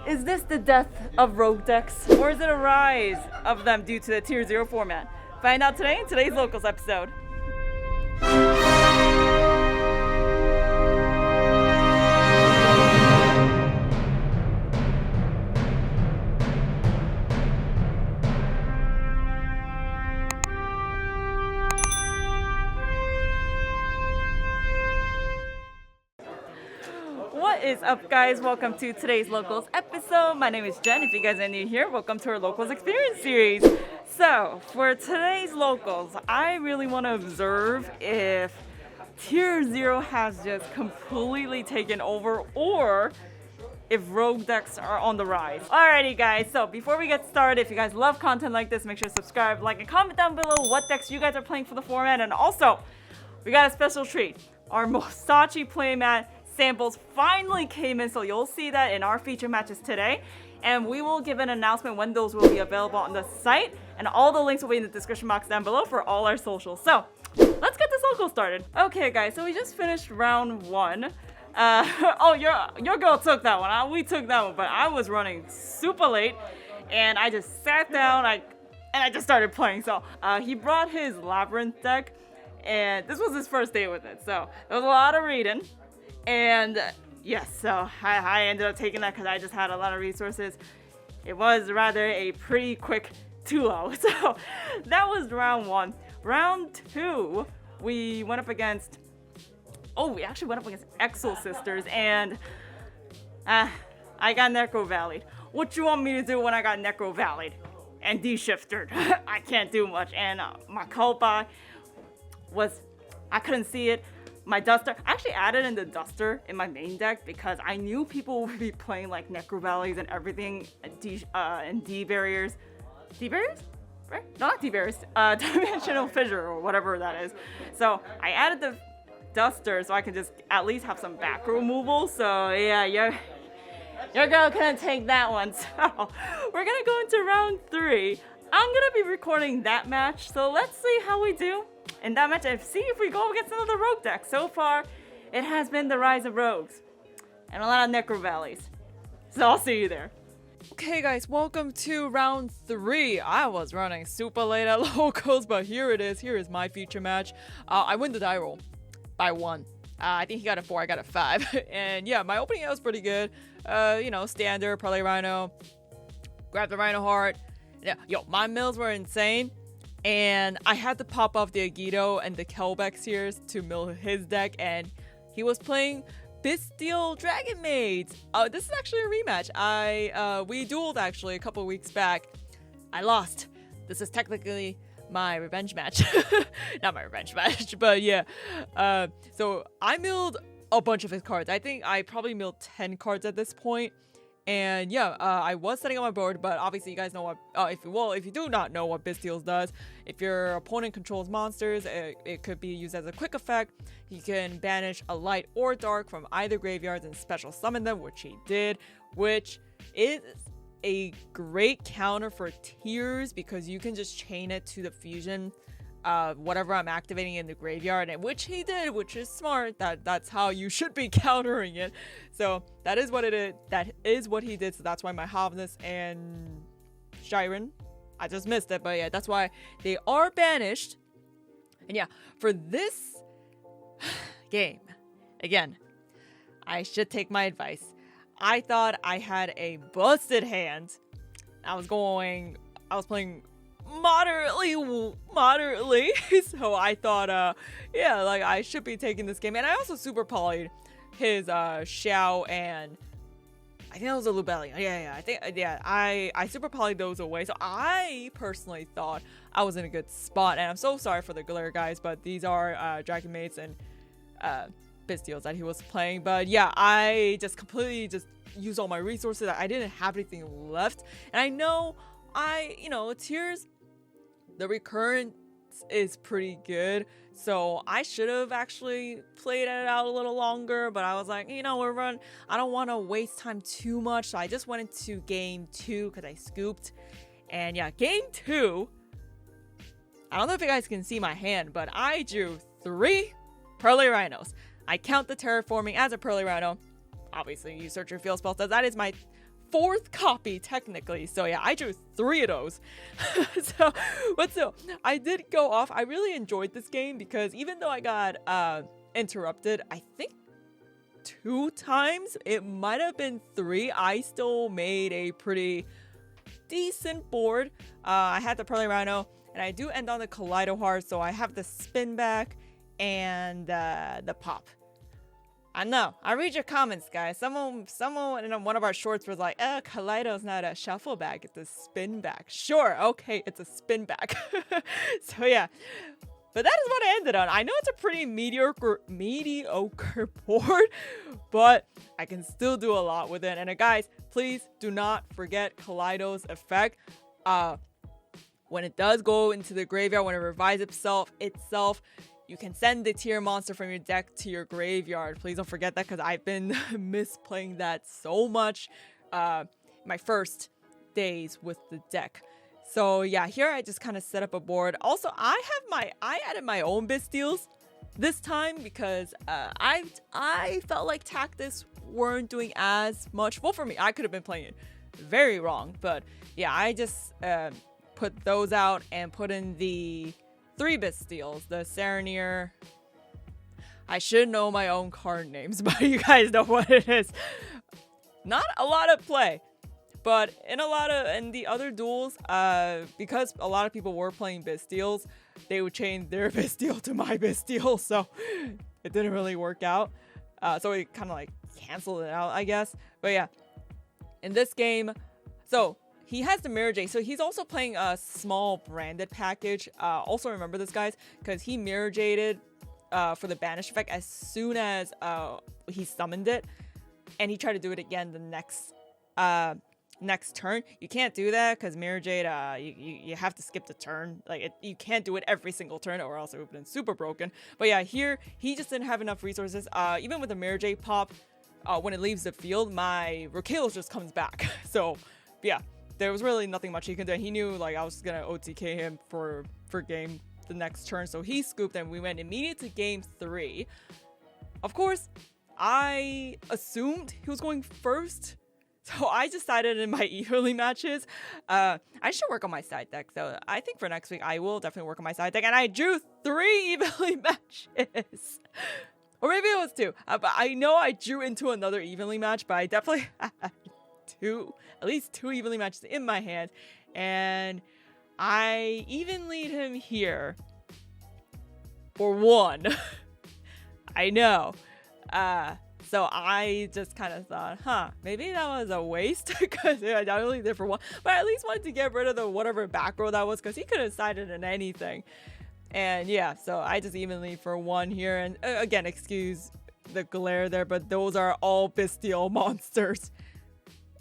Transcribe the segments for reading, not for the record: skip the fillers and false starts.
Is this the death of rogue decks, or is it a rise of them due to the Tier 0 format? Find out today in today's Locals episode. What is up, guys? Welcome to today's Locals episode. My name is Jen. If you guys are new here, welcome to our Locals Experience series. So, for today's Locals, I really want to observe if Tier 0 has just completely taken over or if rogue decks are on the rise. Alrighty, guys, so before we get started, if you guys love content like this, make sure to subscribe, like, and comment down below what decks you guys are playing for the format. And also, we got a special treat. Our Musashi playmat samples finally came in, so you'll see that in our feature matches today, and we will give an announcement when those will be available on the site, and all the links will be in the description box down below for all our socials. So let's get this local started. Okay, guys, so we just finished round one. Oh, your girl took that one. We took that one, but I was running super late, and I just sat down and I just started playing. So he brought his Labyrinth deck, and this was his first day with it, so there was a lot of reading. And yes, so I ended up taking that because I just had a lot of resources. It was rather a pretty quick 2-0. So that was round one. Round two, we went up against... Oh, we actually went up against Exo Sisters, and I got Necro Valleyed. What you want me to do when I got Necro Valleyed and D-shifted? I can't do much. And my Culpa was... I couldn't see it. My Duster, I actually added in the Duster in my main deck because I knew people would be playing like Necro Valleys and everything and D barriers. D barriers? Right? No, not D barriers. Dimensional Fissure or whatever that is. So I added the Duster so I could just at least have some back removal. So yeah, your girl couldn't take that one. So we're gonna go into round three. I'm gonna be recording that match, so let's see how we do in that match and see if we go against another rogue deck. So far, it has been the rise of rogues and a lot of Necro Valleys. So I'll see you there. Okay, guys, welcome to round three. I was running super late at Locals, but here it is. Here is my feature match. I win the die roll by 1. I think he got a 4, I got a 5. And yeah, my opening out was pretty good. Standard, Parlay Rhino, grab the Rhino Heart. Yeah, yo, my mills were insane, and I had to pop off the Agito and the Kelbeck Sears to mill his deck, and he was playing Bestial Dragon Maids. This is actually a rematch. We dueled actually a couple weeks back. I lost. This is technically my revenge match. Not my revenge match, but yeah. So I milled a bunch of his cards. I think I probably milled 10 cards at this point. And yeah, I was setting up my board, but obviously you guys know what, if you do not know what Bestials does, if your opponent controls monsters, it could be used as a quick effect. He can banish a light or dark from either graveyards and special summon them, which he did, which is a great counter for tiers because you can just chain it to the fusion whatever I'm activating in the graveyard, and which he did, which is smart. That's how you should be countering it. So that is what it is. That is what he did. So that's why my Havnus and Shiren, I just missed it, but yeah, that's why they are banished. And yeah, for this game, again, I should take my advice. I thought I had a busted hand. I was playing moderately, so I thought yeah, like I should be taking this game. And I also super polyed his Xiao, and I think that was a Lubellion. I super polyed those away, so I personally thought I was in a good spot. And I'm so sorry for the glare, guys, but these are Dragon Mates and Bestials that he was playing. But yeah, I just completely used all my resources. I didn't have anything left, and I know tiers, the recurrence is pretty good, so I should have actually played it out a little longer, but I was like, I don't want to waste time too much, so I just went into game 2 because I scooped. And yeah, game 2, I don't know if you guys can see my hand, but I drew 3 Pearly Rhinos. I count the terraforming as a Pearly Rhino. Obviously, you search your field spells. That is my 4th copy technically. So yeah, I drew 3 of those. But still, I did go off. I really enjoyed this game because even though I got interrupted, I think 2 times, it might have been 3, I still made a pretty decent board. I had the Pearly Rhino, and I do end on the Kaleido Heart, so I have the spin back and the pop. I know, I read your comments, guys. Someone in one of our shorts was like, Kaleido's not a shuffle back, it's a spin back. Sure, okay, it's a spin back. So yeah. But that is what I ended on. I know it's a pretty mediocre board, but I can still do a lot with it. And guys, please do not forget Kaleido's effect. When it does go into the graveyard, when it revives itself, you can send the tier monster from your deck to your graveyard. Please don't forget that because I've been misplaying that so much my first days with the deck. So yeah, here I just kind of set up a board. Also, I added my own Bastiles this time because I felt like Tactics weren't doing as much. Well, for me, I could have been playing it very wrong, but yeah, I just put those out and put in the 3 Bastiles, the Serenir. I should know my own card names, but you guys know what it is. Not a lot of play. But in the other duels, because a lot of people were playing Bastiles, they would change their Bastille to my Bastille, so it didn't really work out. So we kind of like canceled it out, I guess. But yeah, in this game, so he has the Mirror Jade, so he's also playing a small branded package. Also remember this, guys, because he Mirror Jaded for the Banish effect as soon as he summoned it, and he tried to do it again the next turn. You can't do that because Mirror Jade, you have to skip the turn. Like you can't do it every single turn or else it would have been super broken. But yeah, here he just didn't have enough resources. Even with the Mirror Jade pop, when it leaves the field, my Rokalos just comes back. So yeah, there was really nothing much he could do. He knew like I was gonna OTK him for game the next turn, so he scooped and we went immediately to game 3. Of course, I assumed he was going first. So I decided in my early matches, I should work on my side deck. So I think for next week, I will definitely work on my side deck. And I drew 3 evenly matches. Or maybe it was 2. But I know I drew into another evenly match, but I definitely had at least 2 evenly matches in my hand. And I evenlyed him here for 1. I know. So I just kind of thought, maybe that was a waste because I only did for 1, but I at least wanted to get rid of the whatever back row that was because he could have sided in anything. And yeah, so I just evenly for 1 here. And again, excuse the glare there, but those are all Bastille monsters.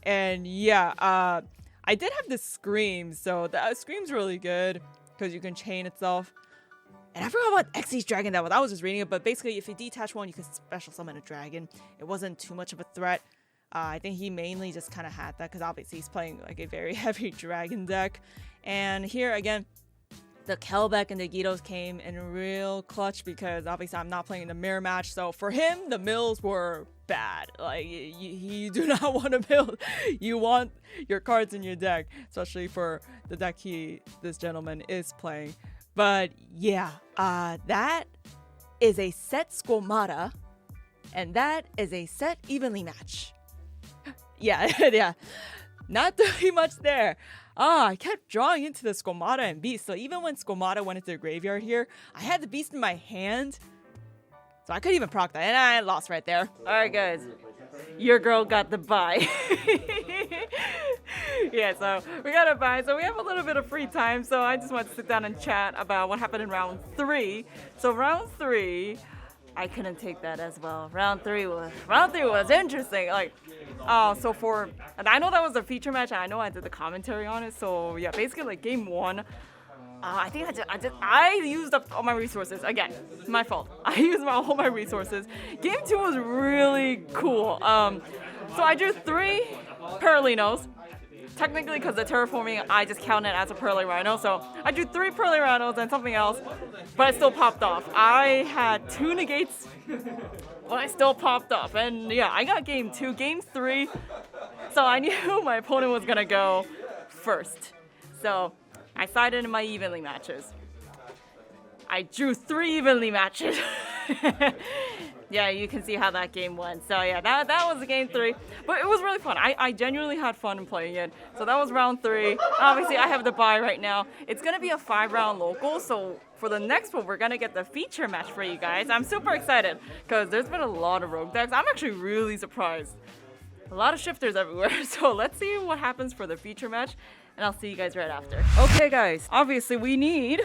And yeah, I did have the Scream, so the Scream's really good because you can chain itself. And I forgot what Xyz dragon that was. I was just reading it, but basically if you detach 1, you can special summon a dragon. It wasn't too much of a threat. I think he mainly just kind of had that because obviously he's playing like a very heavy dragon deck. And here again, the Kelbeck and the Gytos came in real clutch because obviously I'm not playing the mirror match. So for him, the mills were bad. Like you do not want to build. You want your cards in your deck, especially for the deck this gentleman is playing. But yeah, that is a set Squamata, and that is a set evenly match. Yeah, not doing much there. I kept drawing into the Squamata and Beast, so even when Squamata went into the graveyard here, I had the Beast in my hand, so I couldn't even proc that, and I lost right there. Alright guys, your girl got the bye. Yeah, so we got a bye, so we have a little bit of free time, so I just want to sit down and chat about what happened in round 3. So round 3, I couldn't take that as well. Round 3 was interesting. Like, and I know that was a feature match, and I know I did the commentary on it. So yeah, basically like game 1, I think I used up all my resources. Again, my fault. I used all my resources. Game 2 was really cool. So I drew 3 Perlinos. Technically, because the terraforming, I just counted as a Pearly Rhino. So I drew 3 Pearly Rhinos and something else, but it still popped off. I had 2 negates, but I still popped off. And yeah, I got game 2. Game 3, So I knew my opponent was gonna go first. So I sided in my evenly matches. I drew 3 evenly matches. Yeah, you can see how that game went. So yeah, that was game 3. But it was really fun. I genuinely had fun in playing it. So that was round 3. Obviously, I have the bye right now. It's going to be a 5-round local. So for the next one, we're going to get the feature match for you guys. I'm super excited because there's been a lot of rogue decks. I'm actually really surprised. A lot of shifters everywhere. So let's see what happens for the feature match. And I'll see you guys right after. Okay, guys. Obviously, we need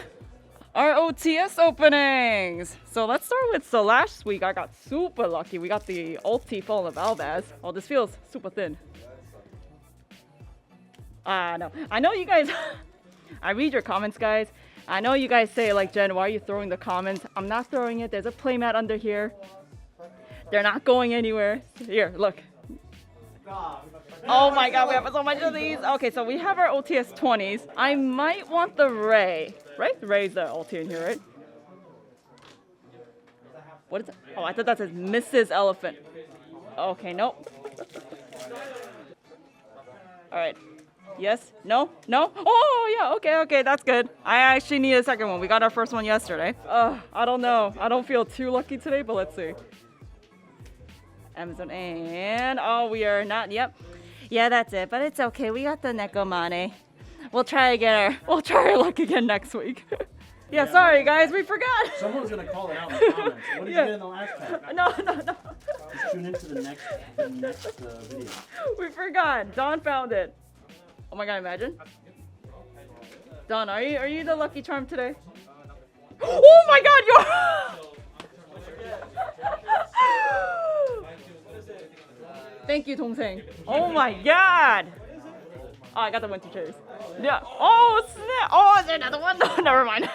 our OTS openings. So let's start with, so last week I got super lucky. We got the ulti full of Valdez. Oh, this feels super thin. No. I know you guys, I read your comments, guys. I know you guys say like, Jen, why are you throwing the comments? I'm not throwing it. There's a playmat under here. They're not going anywhere. Here, look. Oh my god, we have so much of these. Okay, so we have our OTS 20s. I might want the Ray. Right? The Ray's the ulti in here, right? What is it? Oh, I thought that says Mrs. Elephant. Okay, nope. Alright. Yes? No? No? Oh, yeah, okay, that's good. I actually need a second one. We got our first one yesterday. I don't know. I don't feel too lucky today, but let's see. Amazon and... Oh, we are not... Yep. Yeah, that's it. But it's okay. We got the Nekomane. We'll try our luck again next week. Yeah, sorry guys, we forgot. Someone's gonna call it out in the comments. What did you get in the last pack? No. Just tune into the next video. We forgot. Don found it. Oh my god, imagine. Don, are you the lucky charm today? Oh my god, you're... Thank you, 동생. Oh my god. Oh, I got the winter cherries. Yeah. Oh, snap. Oh, is there another one? No, never mind.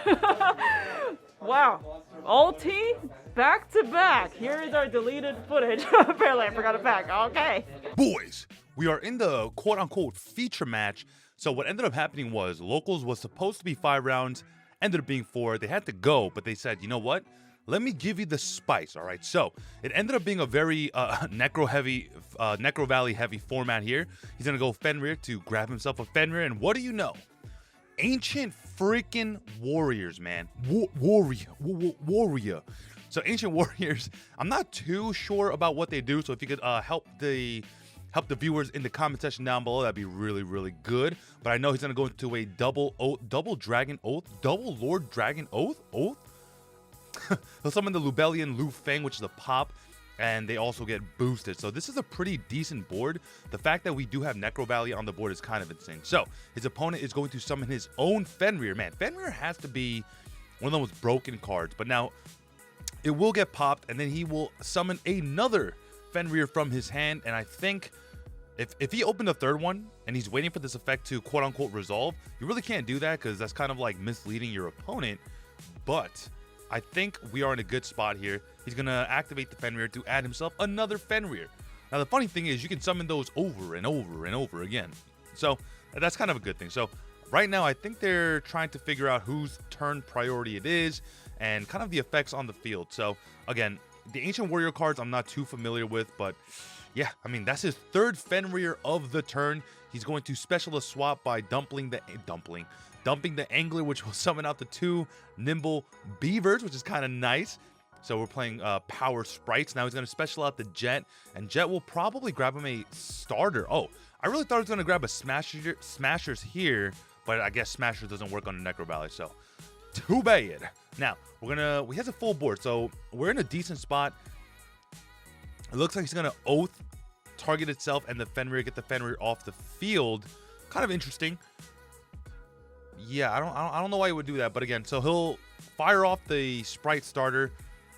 Wow. Ulti back to back. Here is our deleted footage. Apparently, I forgot a pack. Okay. Boys, we are in the quote-unquote feature match. So what ended up happening was locals was supposed to be 5 rounds, ended up being 4. They had to go, but they said, you know what? Let me give you the spice, all right? So it ended up being a very Necro Valley heavy format here. He's gonna go Fenrir to grab himself a Fenrir, and what do you know? Ancient freaking warriors, man. Warrior. So ancient warriors, I'm not too sure about what they do, so if you could help the viewers in the comment section down below, that'd be really, really good. But I know he's gonna go into a double dragon oath, double lord dragon oath. He'll summon the Lubellian Lu Fang, which is a pop, and they also get boosted. So this is a pretty decent board. The fact that we do have Necro Valley on the board is kind of insane. So his opponent is going to summon his own Fenrir. Man, Fenrir has to be one of the most broken cards, but now it will get popped, and then he will summon another Fenrir from his hand. And I think if he opened a third one and he's waiting for this effect to quote-unquote resolve, you really can't do that because that's kind of like misleading your opponent. But I think we are in a good spot here. He's going to activate the Fenrir to add himself another Fenrir. Now, the funny thing is you can summon those over and over and over again. So that's kind of a good thing. So right now, I think they're trying to figure out whose turn priority it is and kind of the effects on the field. So again, the Ancient Warrior cards I'm not too familiar with, but yeah, I mean, that's his 3rd Fenrir of the turn. He's going to specialist swap by dumping the Angler, which will summon out the 2 Nimble Beavers, which is kind of nice. So we're playing Power Sprites. Now he's going to special out the Jet, and Jet will probably grab him a starter. Oh, I really thought he was going to grab a Smashers here, but I guess Smashers doesn't work on the Necro Valley, so too bad. Now, he has a full board, so we're in a decent spot. It looks like he's going to Oath, target itself, and the Fenrir, get the Fenrir off the field. Kind of interesting. Yeah, I don't know why he would do that, but again, so he'll fire off the Sprite starter,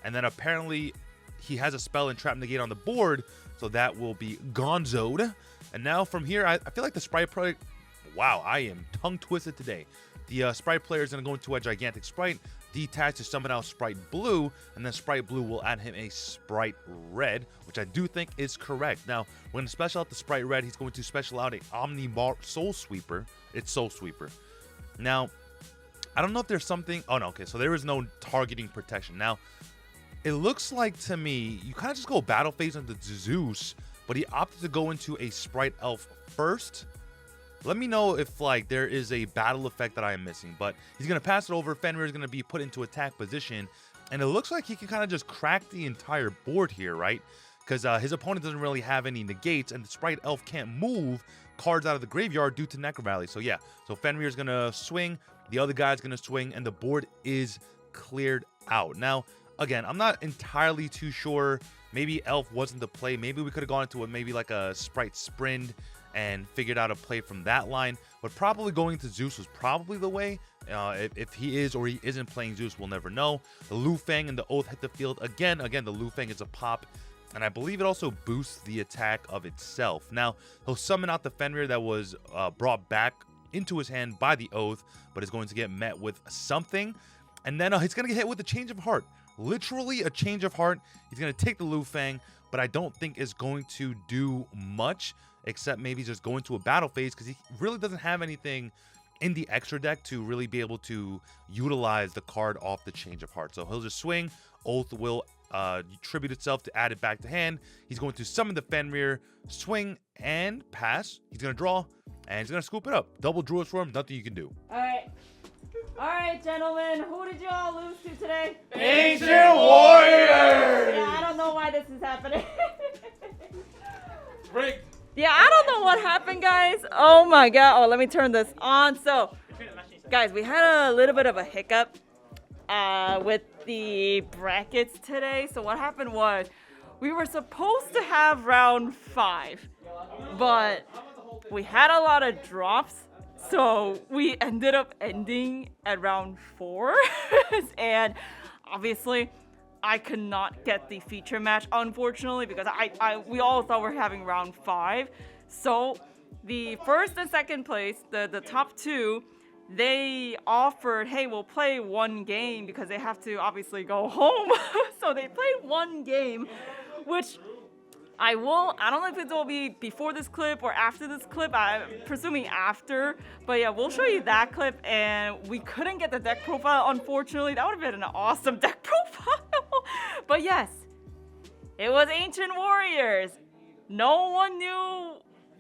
and then apparently he has a spell and trap negate on the board, so that will be gonzoed. And now from here, I feel like the Sprite player, wow, I am tongue twisted today. The Sprite player is going to go into a gigantic Sprite, detach to summon out Sprite Blue, and then Sprite Blue will add him a Sprite Red, which I do think is correct. Now, we're going to special out the Sprite Red. He's going to special out a Omni Soul Sweeper. It's Soul Sweeper. Now, I don't know if there's something... Oh, no, okay, so there is no targeting protection. Now, it looks like to me, you kind of just go battle phase into Zeus, but he opted to go into a Sprite Elf first. Let me know if like there is a battle effect that I am missing, but he's going to pass it over. Fenrir is going to be put into attack position, and it looks like he can kind of just crack the entire board here, right? Because his opponent doesn't really have any negates, and the Sprite Elf can't move cards out of the graveyard due to Necro Valley. So yeah, so Fenrir is going to swing, the other guy's going to swing, and the board is cleared out. Now, again, I'm not entirely too sure. Maybe Elf wasn't the play. Maybe we could have gone into maybe like a Sprite Sprint and figured out a play from that line. But probably going to Zeus was probably the way. If he is or he isn't playing Zeus, we'll never know. The Lu Fang and the Oath hit the field again. Again, the Lu Fang is a pop, and I believe it also boosts the attack of itself. Now, he'll summon out the Fenrir that was brought back into his hand by the Oath, but is going to get met with something. And then he's going to get hit with a Change of Heart. Literally a Change of Heart. He's going to take the Lu Fang, but I don't think is going to do much, except maybe just go into a battle phase, because he really doesn't have anything in the extra deck to really be able to utilize the card off the Change of Heart. So he'll just swing. Oath will tribute itself to add it back to hand. He's going to summon the Fenrir, swing, and pass. He's going to draw, and he's going to scoop it up. Double Druid Swarm, nothing you can do. All right, gentlemen, who did you all lose to today? Ancient Warriors! Yeah, I don't know why this is happening. Break. Yeah, I don't know what happened, guys. Oh my god. Oh, let me turn this on. So, guys, we had a little bit of a hiccup with the brackets today. So what happened was we were supposed to have round 5, but we had a lot of drops. So we ended up ending at round 4. And obviously, I could not get the feature match, unfortunately, because we all thought we were having round 5. So the first and second place, the top 2, they offered, hey, we'll play one game, because they have to obviously go home. So they played one game, which I don't know if it will be before this clip or after this clip. I'm presuming after. But yeah, we'll show you that clip. And we couldn't get the deck profile, unfortunately. That would have been an awesome deck profile. But yes, it was Ancient Warriors. No one knew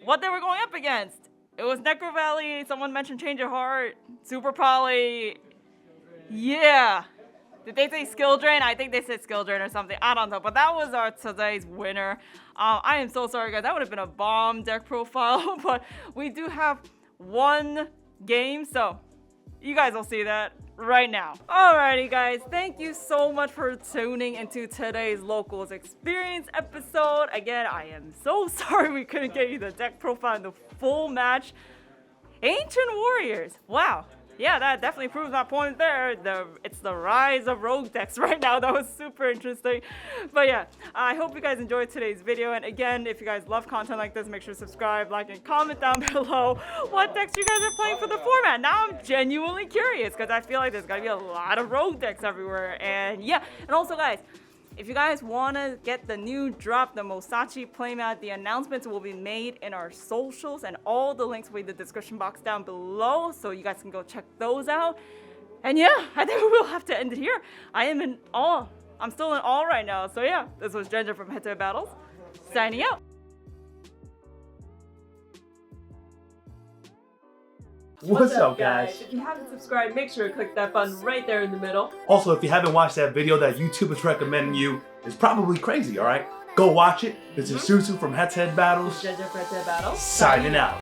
what they were going up against. It was Necro Valley. Someone mentioned Change of Heart. Super Poly. Yeah. Did they say Skill Drain? I think they said Skill Drain or something. I don't know. But that was our today's winner. I am so sorry, guys. That would have been a bomb deck profile. But we do have one game. So you guys will see that right now. Alrighty, guys. Thank you so much for tuning into today's Locals Experience episode. Again, I am so sorry we couldn't get you the deck profile in the full match. Ancient Warriors. Wow. Yeah, that definitely proves my point there. It's the rise of rogue decks right now. That was super interesting. But yeah, I hope you guys enjoyed today's video. And again, if you guys love content like this, make sure to subscribe, like, and comment down below what decks you guys are playing for the format. Now I'm genuinely curious, because I feel like there's gonna be a lot of rogue decks everywhere. And yeah, and also guys, if you guys want to get the new drop, the Mosachi playmat, the announcements will be made in our socials, and all the links will be in the description box down below, so you guys can go check those out. And yeah, I think we'll have to end it here. I am in awe. I'm still in awe right now. So yeah, this was Ginger from HeadtoHead Battles, signing out. What's up, guys? If you haven't subscribed, make sure to click that button right there in the middle. Also, if you haven't watched that video that YouTube is recommending you, it's probably crazy, alright? Go watch it. This is Susu from HeadtoHead Battles. Ginger from HeadtoHead Battles, Signing out.